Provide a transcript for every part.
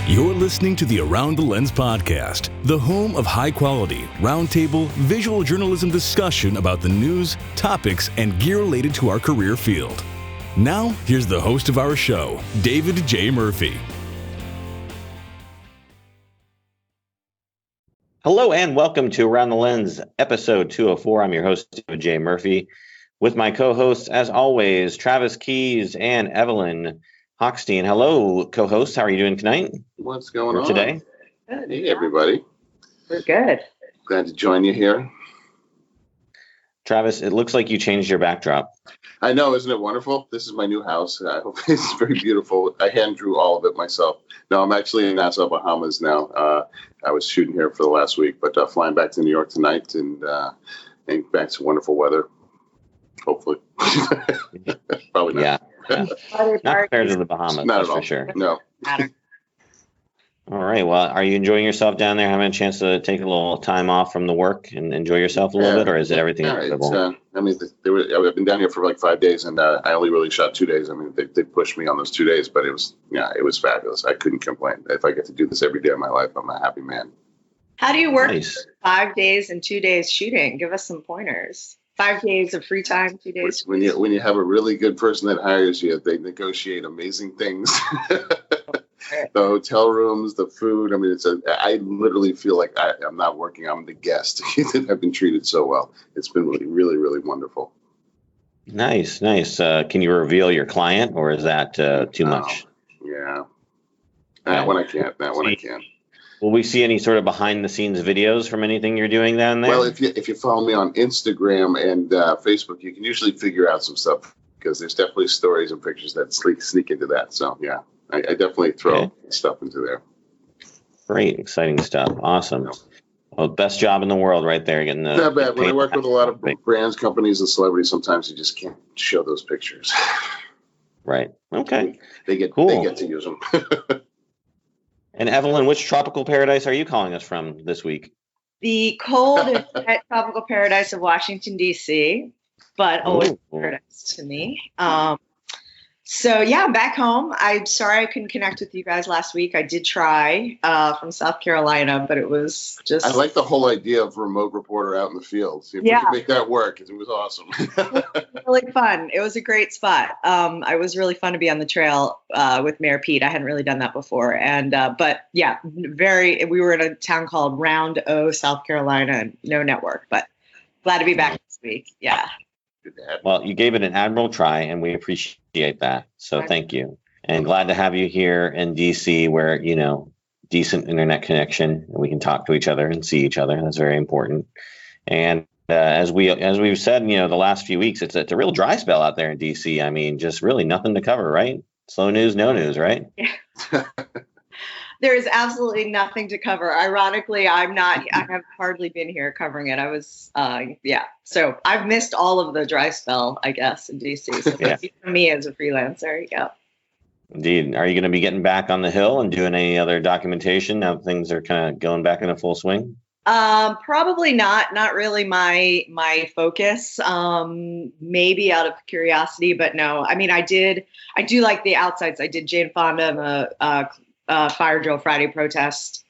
You're listening to the Around the Lens podcast, the home of high-quality, roundtable, visual journalism discussion about the news, topics, and gear related to our career field. Now, here's the host of our show, David J. Murphy. Hello and welcome to Around the Lens, episode 204. I'm your host, David J. Murphy, with my co-hosts, as always, Travis Keys and Evelyn Hochstein. Hello, co-hosts. How are you doing tonight? What's going on today? Good. Hey, everybody. We're good. Glad to join you here. Travis, it looks like you changed your backdrop. I know, isn't it wonderful? This is my new house. I hope it's very beautiful. I hand drew all of it myself. No, I'm actually in Nassau, Bahamas now. I was shooting here for the last week, but flying back to New York tonight and back to wonderful weather. Hopefully. Probably not. Yeah. Not compared to the Bahamas, Not that's at all. for sure. No. All right. Well, are you enjoying yourself down there? Having a chance to take a little time off from the work and enjoy yourself a little bit, or is it everything? I've been down here for like 5 days, and I only really shot 2 days. I mean, they pushed me on those 2 days, but it was fabulous. I couldn't complain. If I get to do this every day of my life, I'm a happy man. How do you work Nice. 5 days and 2 days shooting? Give us some pointers. 5 days of free time, 2 days. When you have a really good person that hires you, they negotiate amazing things. The hotel rooms, the food. I mean, I literally feel like I'm not working. I'm the guest. I've been treated so well. It's been really, really, really wonderful. Nice. Can you reveal your client, or is that too much? Yeah. That one I can't. Will we see any sort of behind-the-scenes videos from anything you're doing down there? Well, if you follow me on Instagram and Facebook, you can usually figure out some stuff because there's definitely stories and pictures that sneak into that. So, yeah, I definitely throw stuff into there. Great, exciting stuff. Awesome. Well, best job in the world right there. Getting the Not bad. When I work with a lot of brands, companies, and celebrities, sometimes you just can't show those pictures. Right. Okay. They get to use them. And Evelyn, which tropical paradise are you calling us from this week? The cold and wet tropical paradise of Washington, D.C., but always paradise to me. So, yeah, I'm back home. I'm sorry I couldn't connect with you guys last week. I did try from South Carolina, but it was just... I like the whole idea of remote reporter out in the field. See if we can make that work. It was awesome. It was really fun. It was a great spot. It was really fun to be on the trail with Mayor Pete. I hadn't really done that before. And but, yeah, we were in a town called Round O, South Carolina, and no network. But glad to be back this week. Yeah. Well, you gave it an admirable try, and we appreciate that. So thank you. And glad to have you here in D.C. where, decent internet connection, and we can talk to each other and see each other. That's very important. And as we've said, the last few weeks, it's a real dry spell out there in D.C. I mean, just really nothing to cover, right? Slow news, no news, right? Yeah. There is absolutely nothing to cover. Ironically, I have hardly been here covering it. I was, So I've missed all of the dry spell, I guess, in DC. So thank you for me as a freelancer. There you go. Indeed. Are you going to be getting back on the Hill and doing any other documentation now that things are kind of going back into full swing? Probably not. Not really my focus. Maybe out of curiosity, but no. I mean, I do like the outsides. I did Jane Fonda and the Fire Drill Friday protest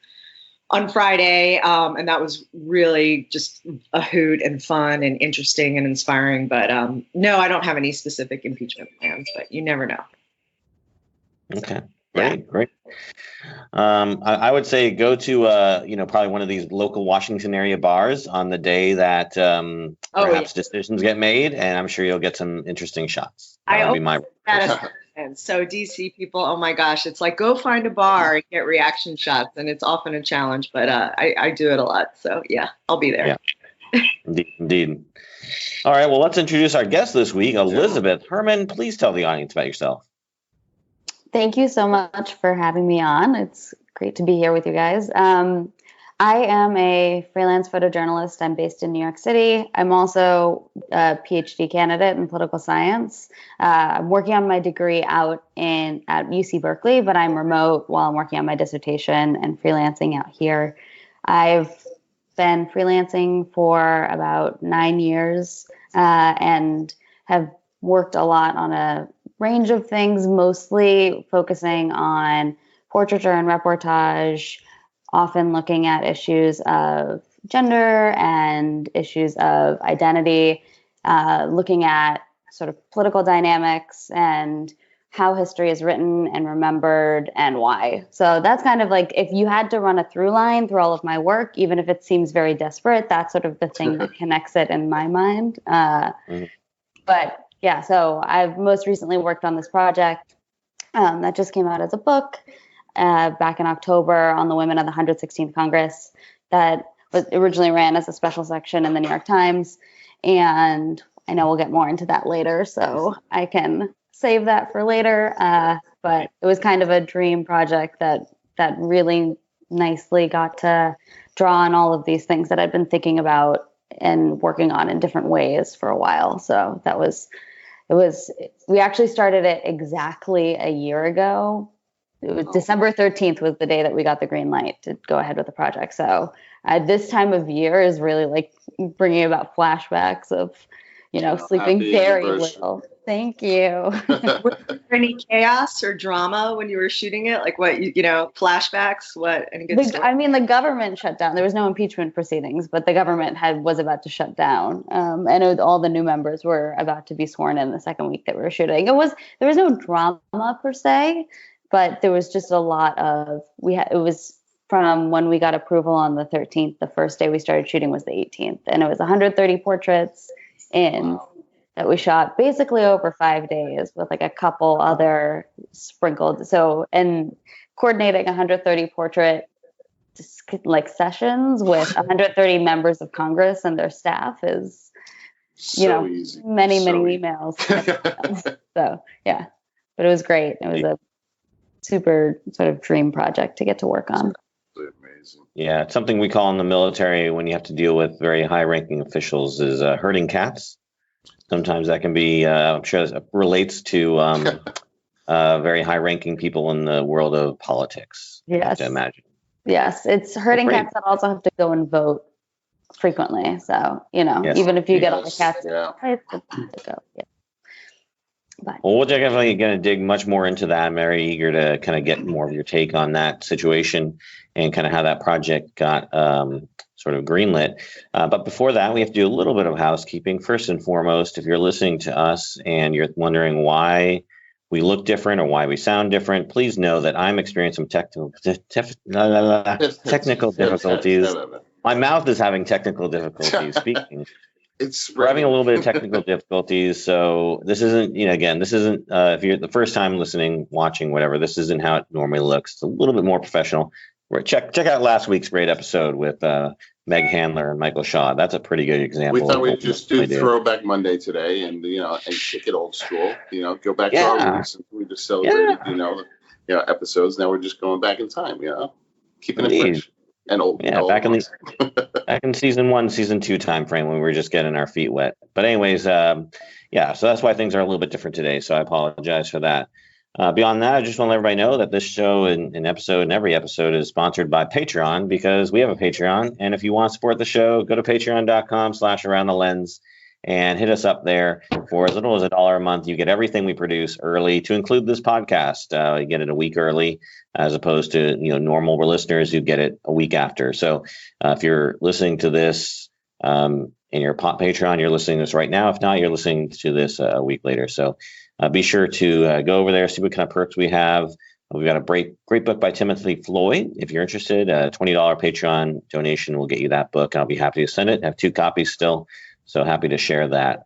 on Friday, and that was really just a hoot and fun and interesting and inspiring. But no, I don't have any specific impeachment plans, but you never know. Okay, great. I would say go to probably one of these local Washington area bars on the day that perhaps decisions get made, and I'm sure you'll get some interesting shots. That would be my. And so DC people, oh my gosh, it's like go find a bar and get reaction shots, and it's often a challenge, but I do it a lot. So yeah, I'll be there. Yeah. Indeed. All right, well, let's introduce our guest this week, Elizabeth Herman. Please tell the audience about yourself. Thank you so much for having me on. It's great to be here with you guys. I am a freelance photojournalist. I'm based in New York City. I'm also a PhD candidate in political science. I'm working on my degree at UC Berkeley, but I'm remote while I'm working on my dissertation and freelancing out here. I've been freelancing for about 9 years and have worked a lot on a range of things, mostly focusing on portraiture and reportage, often looking at issues of gender and issues of identity, looking at sort of political dynamics and how history is written and remembered and why. So that's kind of like, if you had to run a through line through all of my work, even if it seems very disparate, that's sort of the thing that connects it in my mind. But yeah, so I've most recently worked on this project that just came out as a book back in October on the women of the 116th Congress that was originally ran as a special section in the New York Times. And I know we'll get more into that later, so I can save that for later. But it was kind of a dream project that really nicely got to draw on all of these things that I'd been thinking about and working on in different ways for a while. So we actually started it exactly a year ago. It was December 13th was the day that we got the green light to go ahead with the project. So this time of year is really like bringing about flashbacks of, sleeping very little. Thank you. Was there any chaos or drama when you were shooting it? Like what, flashbacks? What? Any good story? I mean, the government shut down. There was no impeachment proceedings, but the government was about to shut down. And all the new members were about to be sworn in the second week that we were shooting. There was no drama per se, but there was just a lot of, it was from when we got approval on the 13th, the first day we started shooting was the 18th. And it was 130 portraits that we shot basically over 5 days with like a couple other sprinkled. So, and coordinating 130 portrait like sessions with 130 members of Congress and their staff is, easy. many emails. So yeah, but it was great. It was a super sort of dream project to get to work on. Amazing. Yeah, it's something we call in the military when you have to deal with very high-ranking officials is herding cats. Sometimes that can be, I'm sure it relates to very high-ranking people in the world of politics. Yes. I have to imagine. Yes, it's herding cats that also have to go and vote frequently. So, even if you get all the cats, it's have to go. Yeah. But. Well, we're definitely going to dig much more into that. I'm very eager to kind of get more of your take on that situation and kind of how that project got sort of greenlit. But before that, we have to do a little bit of housekeeping. First and foremost, if you're listening to us and you're wondering why we look different or why we sound different, please know that I'm experiencing some technical difficulties. My mouth is having technical difficulties speaking. We're having a little bit of technical difficulties. So this isn't, if you're the first time listening, watching, whatever, this isn't how it normally looks. It's a little bit more professional. Check out last week's great episode with Meg Handler and Michael Shaw. That's a pretty good example. We thought we'd just do Throwback Monday today and kick it old school, go back to our roots. We just celebrated, episodes. Now we're just going back in time, keeping it fresh. And old, back in season 1, season 2 time frame when we were just getting our feet wet. But anyways, so that's why things are a little bit different today. So I apologize for that. Beyond that, I just want to let everybody know that this show and every episode is sponsored by Patreon because we have a Patreon. And if you want to support the show, go to patreon.com/aroundthelens and hit us up there for as little as $1 a month. You get everything we produce early, to include this podcast. You get it a week early, as opposed to normal listeners who get it a week after. So if you're listening to this in your Patreon, you're listening to this right now. If not, you're listening to this a week later. So be sure to go over there, see what kind of perks we have. We've got a great book by Timothy Floyd. If you're interested, a $20 Patreon donation will get you that book. I'll be happy to send it. I have 2 copies still. So happy to share that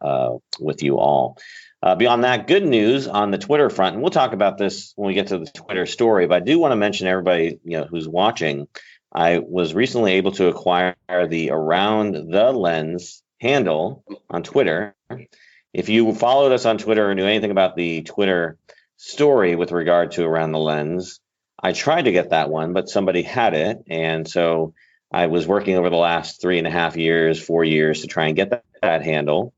with you all. Beyond that, good news on the Twitter front, and we'll talk about this when we get to the Twitter story, but I do want to mention everybody who's watching. I was recently able to acquire the Around the Lens handle on Twitter. If you followed us on Twitter or knew anything about the Twitter story with regard to Around the Lens, I tried to get that one, but somebody had it, and so I was working over the last 3.5 years, 4 years to try and get that handle.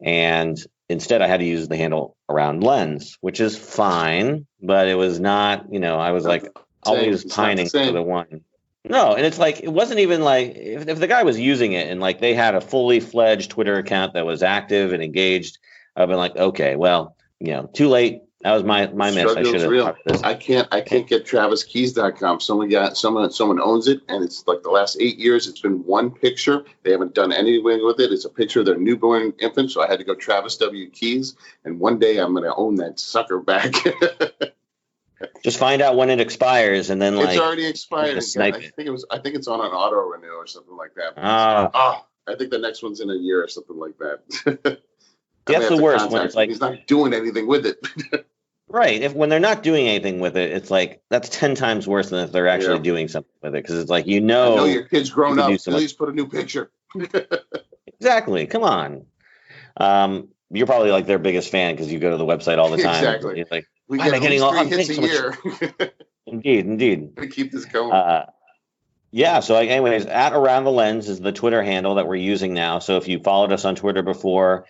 And instead I had to use the handle Around Lens, which is fine, but it was not, I was like always pining for the one. No. And it's like, it wasn't even like if the guy was using it and like they had a fully fledged Twitter account that was active and engaged, I've been like, okay, well, too late. That was my miss. I should have real. talked this. I can't get TravisKeys.com. Someone owns it, and it's like the last 8 years. It's been one picture. They haven't done anything with it. It's a picture of their newborn infant. So I had to go Travis W. Keys, and one day I'm going to own that sucker back. Just find out when it expires, and then it's already expired. Again, I think it's on an auto renew or something like that. I think the next one's in a year or something like that. That's the worst when it's like he's not doing anything with it. Right. When they're not doing anything with it, it's like that's 10 times worse than if they're actually doing something with it. Because it's like, I know your kid's grown up. So please put a new picture. Exactly. Come on. You're probably like their biggest fan because you go to the website all the time. Exactly. It's like, we get getting 3 hits a year. Indeed. We keep this going. Yeah. So, anyways, at Around the Lens is the Twitter handle that we're using now. So if you followed us on Twitter before,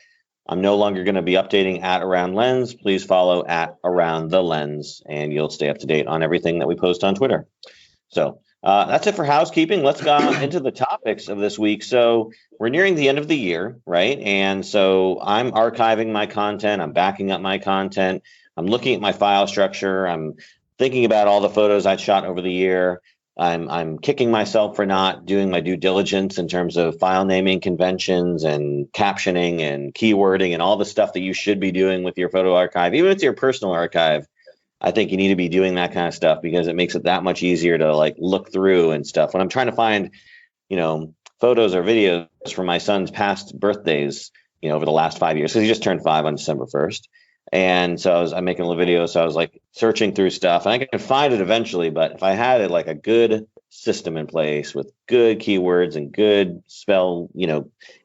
I'm no longer going to be updating at Around Lens. Please follow at Around the Lens, and you'll stay up to date on everything that we post on Twitter. So that's it for housekeeping. Let's go into the topics of this week. So we're nearing the end of the year, right? And so I'm archiving my content. I'm backing up my content. I'm looking at my file structure. I'm thinking about all the photos I shot over the year. I'm kicking myself for not doing my due diligence in terms of file naming conventions and captioning and keywording and all the stuff that you should be doing with your photo archive. Even with your personal archive, I think you need to be doing that kind of stuff because it makes it that much easier to like look through and stuff. When I'm trying to find, photos or videos from my son's past birthdays, over the last 5 years, because he just turned 5 on December 1st. And so I'm making a little video. So I was like searching through stuff and I can find it eventually. But if I had it like a good system in place with good keywords and good spell,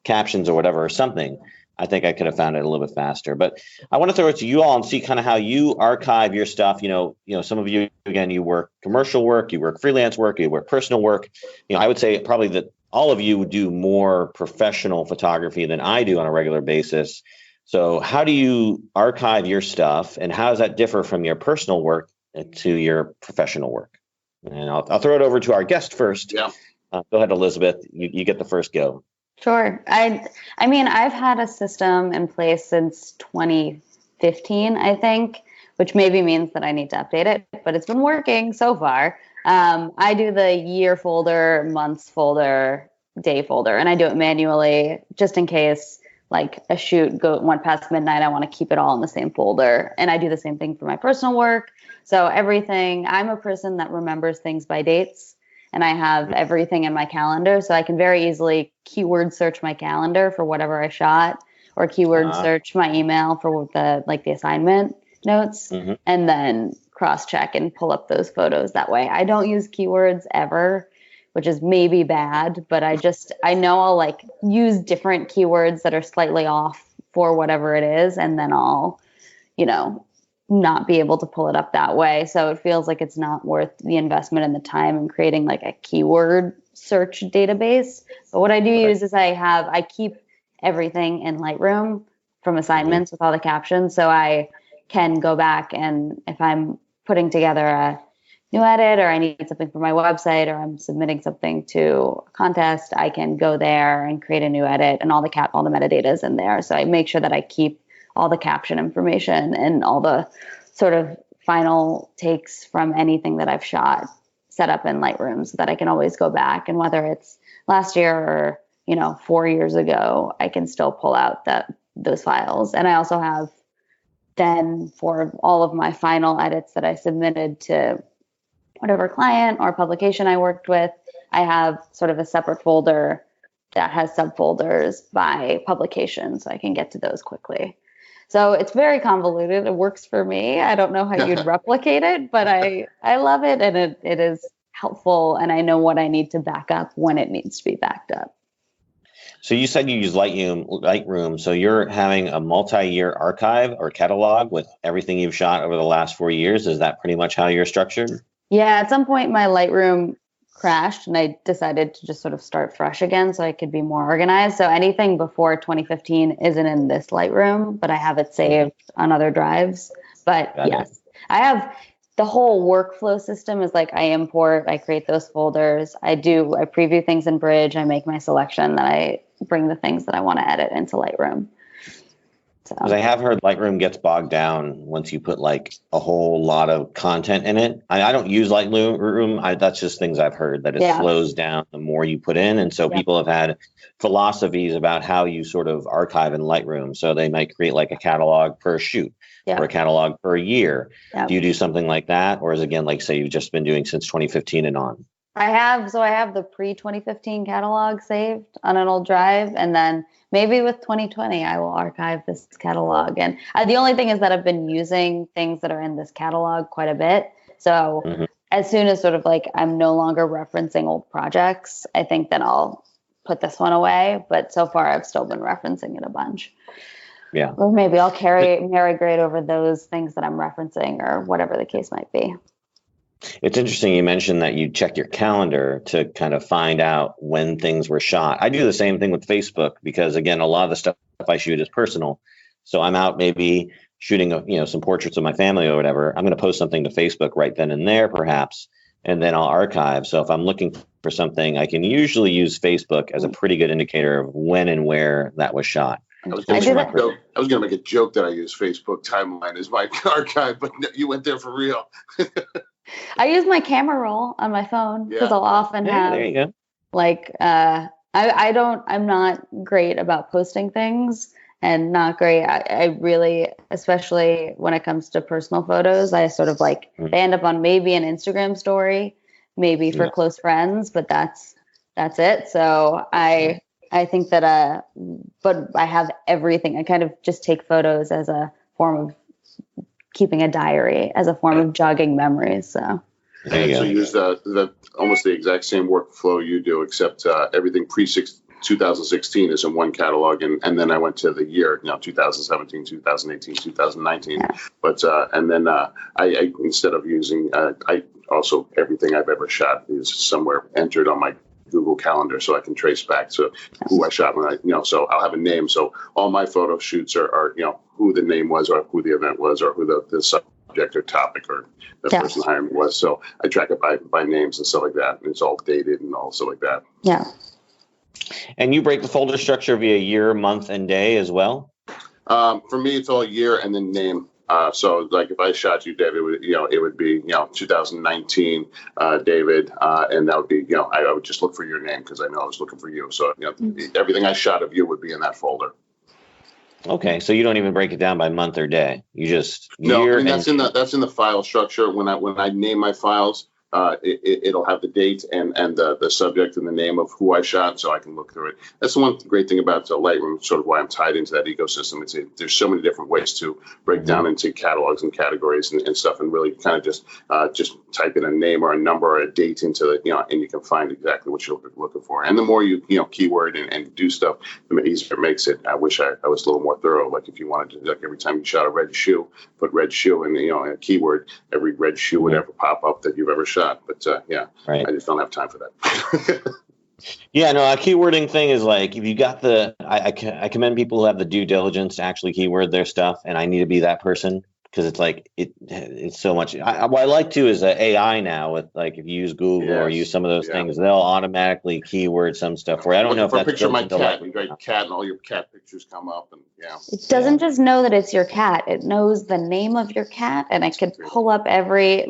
captions or whatever, or something, I think I could have found it a little bit faster. But I want to throw it to you all and see kind of how you archive your stuff. Some of you, again, you work commercial work, you work freelance work, you work personal work. I would say probably that all of you do more professional photography than I do on a regular basis. So how do you archive your stuff and how does that differ from your personal work to your professional work? And I'll throw it over to our guest first. Yeah. Go ahead, Elizabeth. You get the first go. Sure. I mean, I've had a system in place since 2015, I think, which maybe means that I need to update it, but it's been working so far. I do the year folder, months folder, day folder, and I do it manually just in case like a shoot went past midnight, I want to keep it all in the same folder. And I do the same thing for my personal work. So everything, I'm a person that remembers things by dates and I have everything in my calendar. So I can very easily keyword search my calendar for whatever I shot or keyword search my email for the assignment notes and then cross check and pull up those photos that way. I don't use keywords ever, which is maybe bad, but I know I'll like use different keywords that are slightly off for whatever it is. And then I'll, not be able to pull it up that way. So it feels like it's not worth the investment and the time in creating like a keyword search database. But what I do use is I keep everything in Lightroom from assignments with all the captions. So I can go back and if I'm putting together a new edit or I need something for my website or I'm submitting something to a contest, I can go there and create a new edit and all the metadata is in there. So I make sure that I keep all the caption information and all the sort of final takes from anything that I've shot set up in Lightroom so that I can always go back. And whether it's last year or, 4 years ago, I can still pull out those files. And I also have then for all of my final edits that I submitted to whatever client or publication I worked with, I have sort of a separate folder that has subfolders by publication so I can get to those quickly. So it's very convoluted. It works for me. I don't know how you'd replicate it, but I love it and it is helpful and I know what I need to back up when it needs to be backed up. So you said you use Lightroom. So you're having a multi-year archive or catalog with everything you've shot over the last 4 years. Is that pretty much how you're structured? Yeah, at some point my Lightroom crashed and I decided to just sort of start fresh again so I could be more organized. So anything before 2015 isn't in this Lightroom, but I have it saved on other drives. But yes, I have the whole workflow system is like I import, I create those folders. I preview things in Bridge. I make my selection, then I bring the things that I want to edit into Lightroom. So Because I have heard Lightroom gets bogged down once you put like a whole lot of content in it. I don't use Lightroom. That's just things I've heard, that it slows down the more you put in. And so people have had philosophies about how you sort of archive in Lightroom. So they might create like a catalog per shoot or a catalog per year. Do you do something like that? Or is it, again, like say you've just been doing since 2015 and on? I have the pre-2015 catalog saved on an old drive, and then maybe with 2020 I will archive this catalog. And the only thing is that I've been using things that are in this catalog quite a bit. So as soon as sort of like I'm no longer referencing old projects, I think that I'll put this one away. But so far I've still been referencing it a bunch. Yeah. Or maybe I'll migrate over those things that I'm referencing, or whatever the case might be. It's interesting you mentioned that you check your calendar to kind of find out when things were shot. I do the same thing with Facebook because, again, a lot of the stuff I shoot is personal. So I'm out maybe shooting some portraits of my family or whatever. I'm going to post something to Facebook right then and there, perhaps, and then I'll archive. So if I'm looking for something, I can usually use Facebook as a pretty good indicator of when and where that was shot. I was going to make a joke that I use Facebook timeline as my archive, but no, you went there for real. I use my camera roll on my phone because I'll often have, there you go. Like, I'm not great about posting things, and not great. I really, especially when it comes to personal photos, I sort of like, they end up on maybe an Instagram story, maybe for close friends, but that's it. So I think that, but I have everything. I kind of just take photos as a form of keeping a diary, as a form of jogging memories. So I actually use the almost the exact same workflow you do, except everything pre-2016 is in one catalog, and then I went to the year 2017, 2018, 2019. But and then I instead of using I also, everything I've ever shot is somewhere entered on my Google Calendar, so I can trace back to who I shot when so I'll have a name. So all my photo shoots are who the name was, or who the event was, or who the subject or topic or the person hiring me was. So I track it by names and stuff like that. And it's all dated and all stuff like that. Yeah. And you break the folder structure via year, month, and day as well? For me, it's all year and then name. So like if I shot you, David, it would be 2019, David, and that would be I would just look for your name because I know I was looking for you. So everything I shot of you would be in that folder. Okay, so you don't even break it down by month or day. You just that's in the file structure. When I name my files, it'll have the date and the subject and the name of who I shot, so I can look through it. That's the one great thing about Lightroom, sort of why I'm tied into that ecosystem. There's so many different ways to break down into catalogs and categories and stuff, and really kind of just type in a name or a number or a date into the and you can find exactly what you're looking for. And the more you keyword and do stuff, the easier it makes it. I wish I was a little more thorough. Like if you wanted to, like every time you shot a red shoe, put red shoe in a keyword, every red shoe would ever pop up that you've ever shot. But I just don't have time for that. A keywording thing is like, if you got I commend people who have the due diligence to actually keyword their stuff, and I need to be that person because it's like it's so much. What I like to is AI now with like if you use Google or use some of those things, they'll automatically keyword some stuff for you. I don't know if that's a picture of my cat. You got cat, and all your cat pictures come up, and it doesn't just know that it's your cat; it knows the name of your cat, and it could pull up every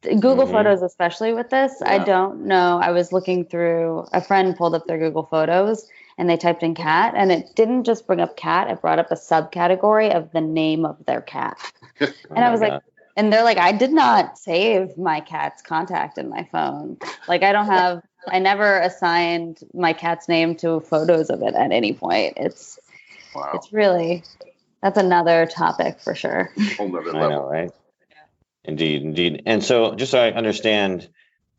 Google Photos, especially with this. I don't know. I was looking through, a friend pulled up their Google Photos and they typed in cat, and it didn't just bring up cat, it brought up a subcategory of the name of their cat. And I was like, and they're like, I did not save my cat's contact in my phone. Like I never assigned my cat's name to photos of it at any point. It's really, that's another topic for sure. Whole nother level. I know, right? Indeed. And so just so I understand,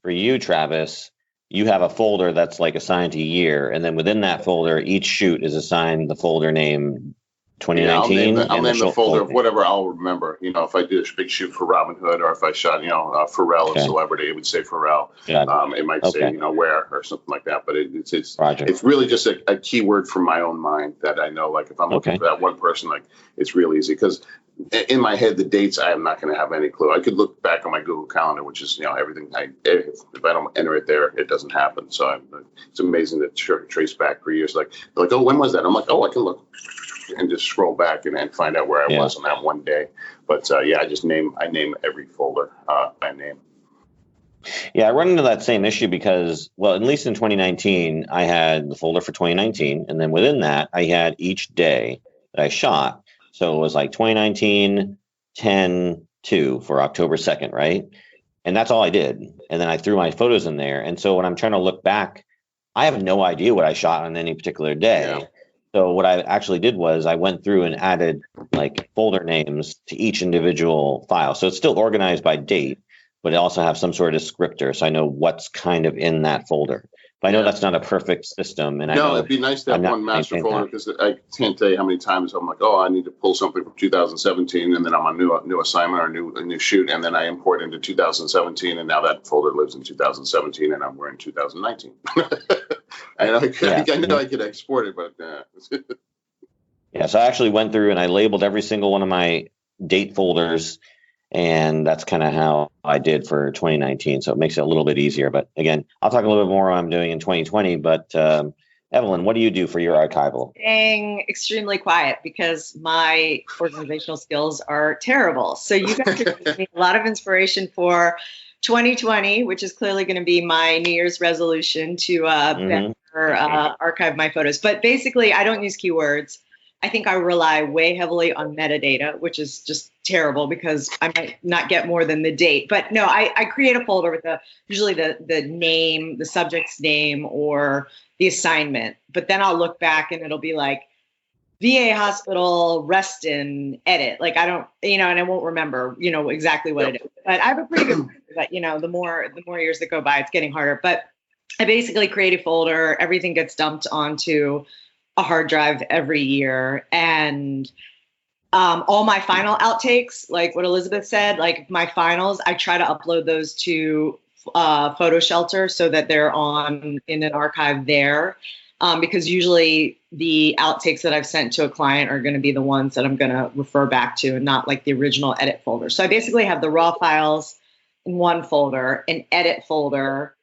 for you, Travis, you have a folder that's like assigned to year. And then within that folder, each shoot is assigned the folder name 2019. I'll name the folder of whatever I'll remember. If I did a big shoot for Robin Hood, or if I shot, Pharrell, a celebrity, it would say Pharrell. It might say, where or something like that. But it's really just a keyword from my own mind that I know, like if I'm looking for that one person, like it's real easy because in my head, the dates, I am not going to have any clue. I could look back on my Google Calendar, which is, everything. If I don't enter it there, it doesn't happen. So it's amazing to trace back for years. They're like, oh, when was that? I'm like, oh, I can look and just scroll back and find out where I was on that one day. But I name every folder by name. Yeah, I run into that same issue because, well, at least in 2019, I had the folder for 2019. And then within that, I had each day that I shot. So it was like 2019, 10/2 for October 2nd, right? And that's all I did. And then I threw my photos in there. And so when I'm trying to look back, I have no idea what I shot on any particular day. Yeah. So what I actually did was I went through and added like folder names to each individual file. So it's still organized by date, but it also have some sort of descriptor, so I know what's kind of in that folder. But I know that's not a perfect system. And it'd be nice to have one master folder, because I can't tell you how many times I'm like, oh, I need to pull something from 2017, and then I'm on a new assignment or a new shoot, and then I import into 2017, and now that folder lives in 2017, and we're in 2019. I know I could export it, but yeah. So I actually went through and I labeled every single one of my date folders. And that's kind of how I did for 2019. So it makes it a little bit easier. But again, I'll talk a little bit more what I'm doing in 2020. But Evelyn, what do you do for your archival? Staying extremely quiet because my organizational skills are terrible. So you guys are giving me a lot of inspiration for 2020, which is clearly going to be my New Year's resolution to better archive my photos. But basically, I don't use keywords. I think I rely way heavily on metadata, which is just terrible because I might not get more than the date. But no, I create a folder with usually the name, the subject's name, or the assignment. But then I'll look back and it'll be like VA hospital, Reston, edit. Like I don't, and I won't remember, exactly what it is. But I have a pretty good, but the more years that go by, it's getting harder. But I basically create a folder. Everything gets dumped onto a hard drive every year, and all my final outtakes, like what Elizabeth said, like my finals, I try to upload those to Photo Shelter so that they're in an archive there, because usually the outtakes that I've sent to a client are going to be the ones that I'm going to refer back to, and not like the original edit folder. So I basically have the raw files in one folder, an edit folder,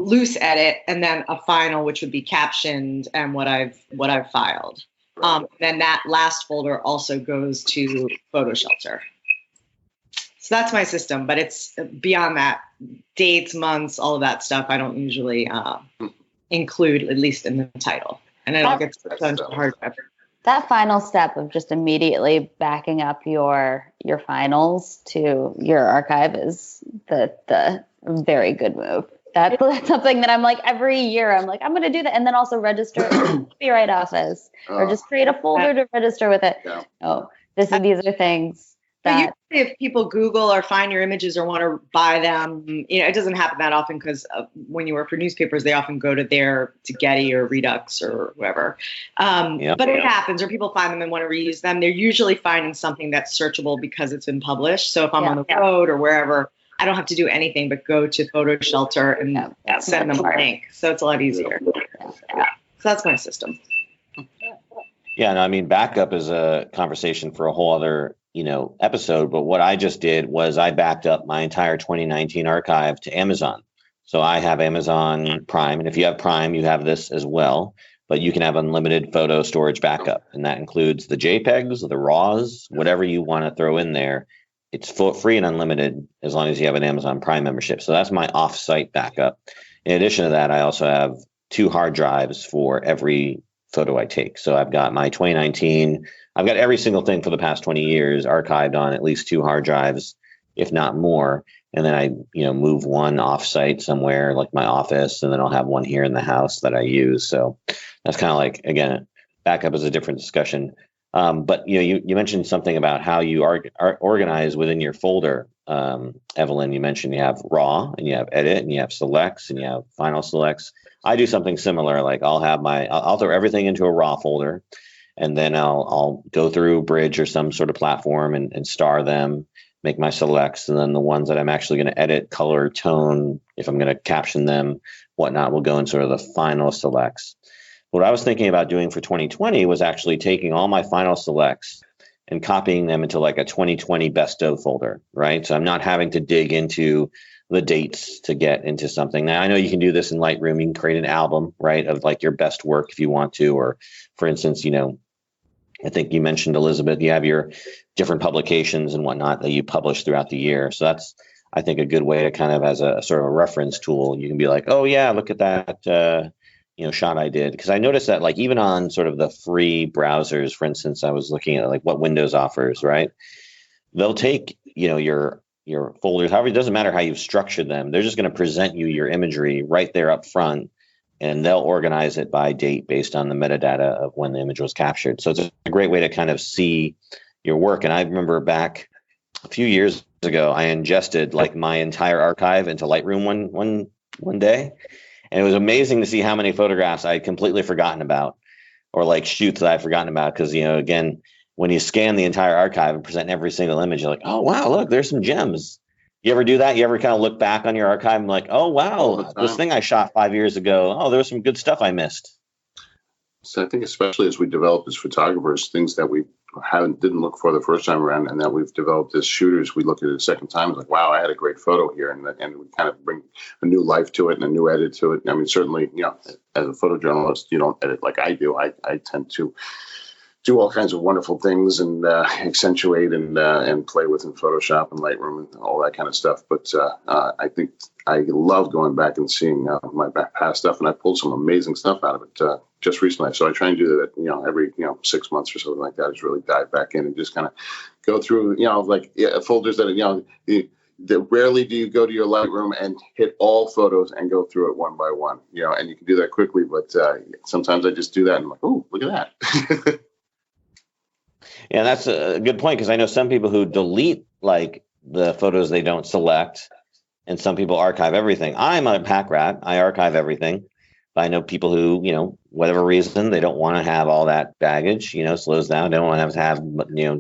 loose edit, and then a final, which would be captioned and what I've filed. Then that last folder also goes to Photo Shelter. So that's my system, but it's beyond that. Dates, months, all of that stuff, I don't usually include, at least in the title. And it all gets done to the hard drive. That final step of just immediately backing up your finals to your archive is the very good move. That's something that I'm like, every year I'm like, I'm going to do that. And then also register it with the copyright office, or just create a folder to register with it. Yeah. Oh, these are things that. But usually if people Google or find your images or want to buy them, it doesn't happen that often, because when you work for newspapers, they often go to Getty or Redux or whoever. But it happens, or people find them and want to reuse them. They're usually finding something that's searchable because it's been published. So if I'm on the road or wherever, I don't have to do anything but go to Photo Shelter and send them a link. So it's a lot easier. Yeah. So that's my system. Yeah, no, I mean, backup is a conversation for a whole other, episode. But what I just did was I backed up my entire 2019 archive to Amazon. So I have Amazon Prime. And if you have Prime, you have this as well. But you can have unlimited photo storage backup. And that includes the JPEGs, the RAWs, whatever you want to throw in there. It's free and unlimited as long as you have an Amazon Prime membership. So that's my off-site backup. In addition to that, I also have 2 hard drives for every photo I take. So I've got my 2019, I've got every single thing for the past 20 years archived on at least 2 hard drives, if not more. And then I, move one off-site somewhere like my office, and then I'll have one here in the house that I use. So that's kind of like, again, backup is a different discussion. But you mentioned something about how you organize within your folder. Evelyn, you mentioned you have raw, and you have edit, and you have selects, and you have final selects. I do something similar. Like I'll throw everything into a raw folder, and then I'll go through Bridge or some sort of platform and star them, make my selects, and then the ones that I'm actually going to edit, color, tone, if I'm going to caption them, whatnot, will go in sort of the final selects. What I was thinking about doing for 2020 was actually taking all my final selects and copying them into like a 2020 best of folder, right? So I'm not having to dig into the dates to get into something. Now, I know you can do this in Lightroom. You can create an album, right, of like your best work if you want to, or for instance, I think you mentioned, Elizabeth, you have your different publications and whatnot that you publish throughout the year. So that's, I think, a good way to kind of, as a sort of a reference tool, you can be like, oh yeah, look at that, shot I did. Because I noticed that like even on sort of the free browsers, for instance, I was looking at like what Windows offers, right? They'll take, your folders, however, it doesn't matter how you've structured them. They're just going to present you your imagery right there up front, and they'll organize it by date based on the metadata of when the image was captured. So it's a great way to kind of see your work. And I remember back a few years ago, I ingested like my entire archive into Lightroom one day. And it was amazing to see how many photographs I had completely forgotten about, or like shoots that I'd forgotten about. Because, again, when you scan the entire archive and present every single image, you're like, oh, wow, look, there's some gems. You ever do that? You ever kind of look back on your archive and like, oh, wow, this thing I shot 5 years ago, oh, there was some good stuff I missed. So I think especially as we develop as photographers, things that we didn't look for the first time around, and that we've developed as shooters, we look at it a second time. It's like, wow, I had a great photo here, and we kind of bring a new life to it and a new edit to it. I mean, certainly, as a photojournalist, you don't edit like I do. I tend to do all kinds of wonderful things and accentuate and play with in Photoshop and Lightroom and all that kind of stuff. But I think I love going back and seeing my past stuff, and I pulled some amazing stuff out of it just recently. So I try and do that, every 6 months or something like that. Just really dive back in and just kind of go through, folders that that rarely do you go to your Lightroom and hit all photos and go through it one by one, and you can do that quickly. But sometimes I just do that and I'm like, oh, look at that. Yeah, that's a good point, because I know some people who delete like the photos they don't select, and some people archive everything. I'm a pack rat. I archive everything. But I know people who, whatever reason, they don't want to have all that baggage, slows down. They don't want to have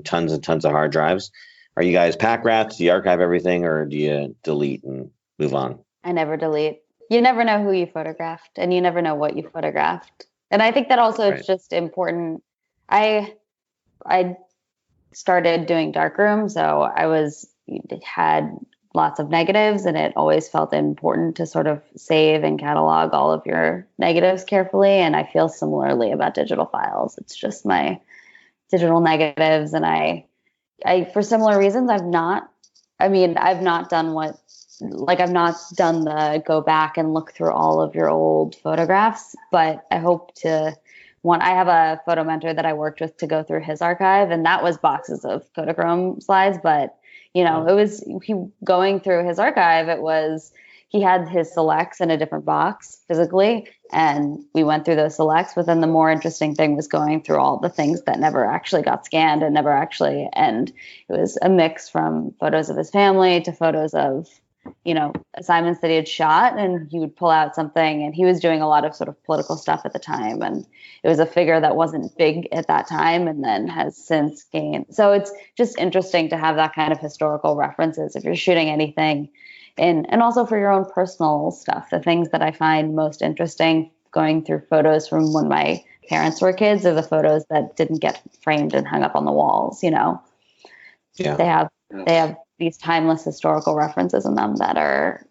tons and tons of hard drives. Are you guys pack rats? Do you archive everything, or do you delete and move on? I never delete. You never know who you photographed, and you never know what you photographed. And I think that also is just important. I started doing darkroom, so had lots of negatives, and it always felt important to sort of save and catalog all of your negatives carefully. And I feel similarly about digital files. It's just my digital negatives, and I for similar reasons, I've not done the go back and look through all of your old photographs, but I hope to. I have a photo mentor that I worked with to go through his archive, and that was boxes of Kodachrome slides. But, it was going through his archive. He had his selects in a different box physically, and we went through those selects. But then the more interesting thing was going through all the things that never actually got scanned and it was a mix from photos of his family to photos of, assignments that he had shot, and he would pull out something, and he was doing a lot of sort of political stuff at the time. And it was a figure that wasn't big at that time and then has since gained. So it's just interesting to have that kind of historical references if you're shooting anything, and also for your own personal stuff. The things that I find most interesting going through photos from when my parents were kids are the photos that didn't get framed and hung up on the walls, Yeah. They have these timeless historical references in them that are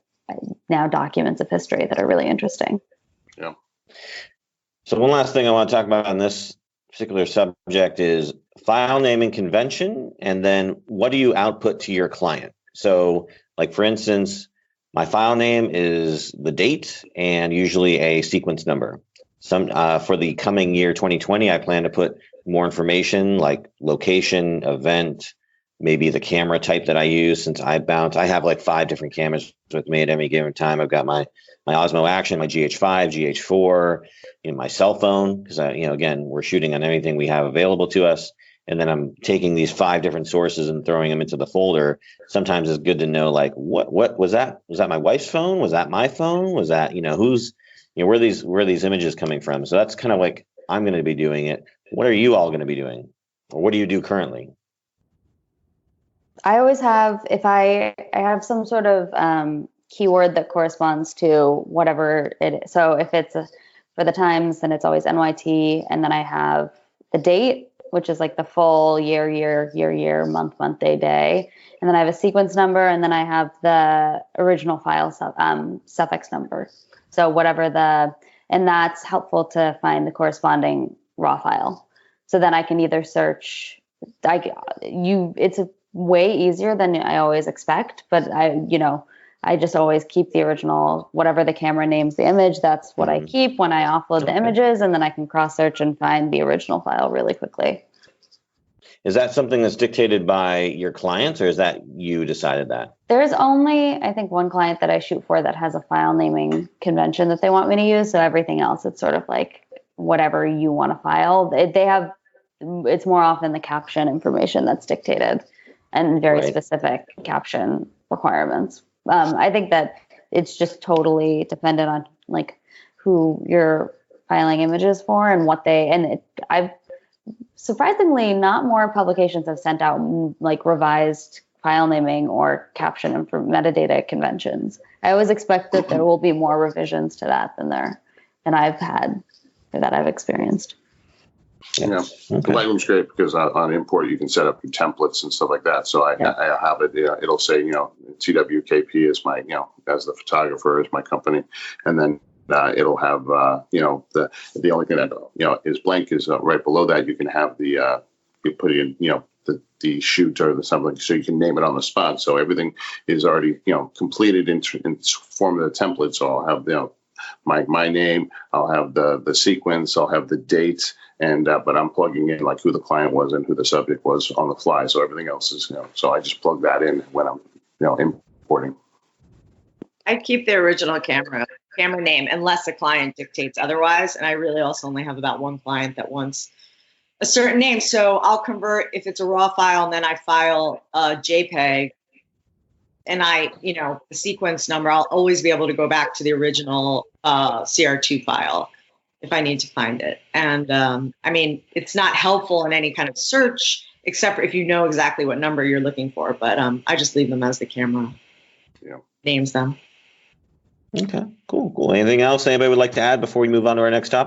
now documents of history that are really interesting. Yeah. So one last thing I want to talk about on this particular subject is file naming convention, and then what do you output to your client? So like, for instance, my file name is the date and usually a sequence number. For the coming year 2020, I plan to put more information like location, event, maybe the camera type that I use. Since I have like 5 different cameras with me at any given time. I've got my Osmo Action, my GH5, GH4, my cell phone, because again, we're shooting on anything we have available to us. And then I'm taking these 5 different sources and throwing them into the folder. Sometimes it's good to know, like, what was that? Was that my wife's phone? Was that my phone? Was that, where are these images coming from? So that's kind of like, I'm going to be doing it. What are you all going to be doing? Or what do you do currently? I always have, if I have some sort of keyword that corresponds to whatever it is. So if it's for the Times, then it's always NYT. And then I have the date, which is like the full year, month, day. And then I have a sequence number, and then I have the original file suffix number. So and that's helpful to find the corresponding raw file. So then I can either search, it's way easier than I always expect, but I just always keep the original, whatever the camera names the image, that's what I keep when I offload the images, and then I can cross search and find the original file really quickly. Is that something that's dictated by your clients, or is that you decided that? There's only, I think, one client that I shoot for that has a file naming convention that they want me to use. So everything else, it's sort of like whatever you want to file. It's more often the caption information that's dictated and very specific caption requirements. I think that it's just totally dependent on like who you're filing images for and I've surprisingly not more publications have sent out like revised file naming or caption and metadata conventions. I always expect that there will be more revisions to that than I've experienced. Yeah, the Lightroom's great because on import you can set up your templates and stuff like that. So I have it. It'll say TWKP is my as the photographer is my company, and then it'll have the only thing that is blank is right below that. You can have the you put in the shoot or the something, so you can name it on the spot. So everything is already completed in form of the template. So I'll have my name, I'll have the sequence, I'll have the date, and but I'm plugging in like who the client was and who the subject was on the fly. So everything else is so I just plug that in when I'm importing. I keep the original camera name unless the client dictates otherwise, and I really also only have about one client that wants a certain name. So I'll convert if it's a raw file, and then I file a JPEG. And the sequence number, I'll always be able to go back to the original CR2 file if I need to find it. And it's not helpful in any kind of search, except for if you know exactly what number you're looking for. But I just leave them as the camera names them. Okay, cool. Anything else anybody would like to add before we move on to our next topic?